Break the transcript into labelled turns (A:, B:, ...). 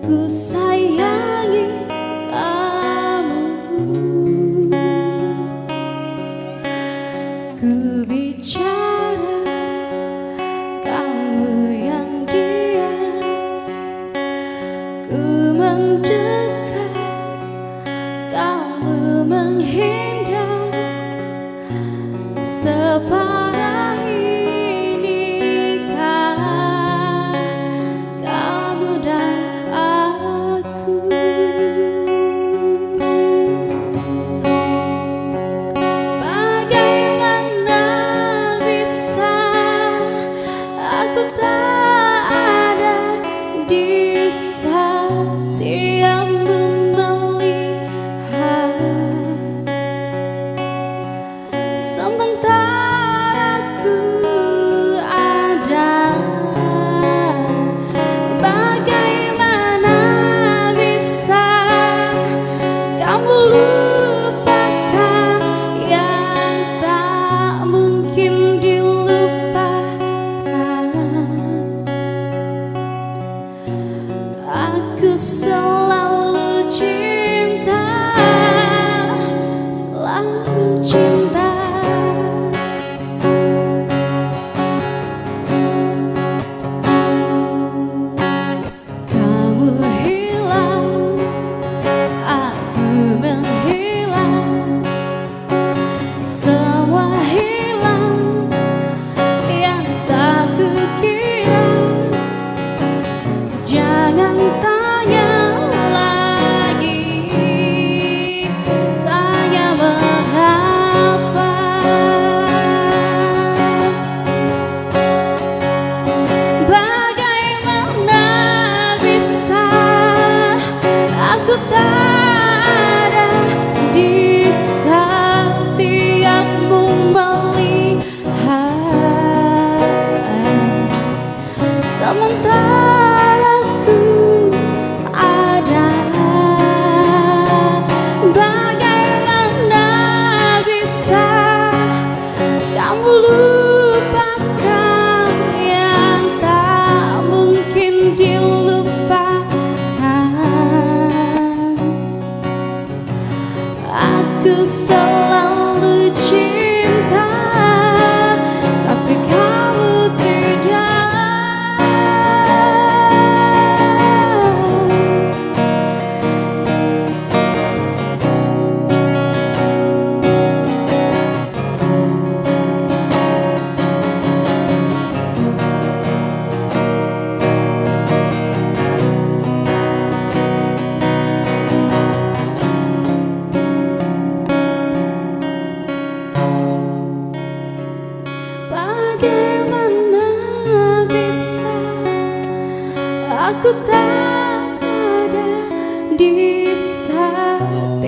A: ku sayangi kamu. Ku bicara, kamu yang diam. Ku mendekat, kamu menghindar. Separah inikah kamu dan aku? Bagaimana bisa aku tak ada di setiapmu melihat, sementara ku ada. Bagaimana bisa kamu lupakan yang tak mungkin dilupakan? Aku selalu cinta, selalu cinta. Kamu hilang, aku menghilang, semua hilang yang tak kukira. Jangan tanya lagi, tanya mengapa. Bagaimana bisa aku tak ada di setiapmu melihat, sementara ku ada. Bagaimana bisa kamu lupakan yang tak mungkin dilupakan? Aku selalu cinta, tapi kamu tidak. Bagaimana bisa aku tak ada di setiap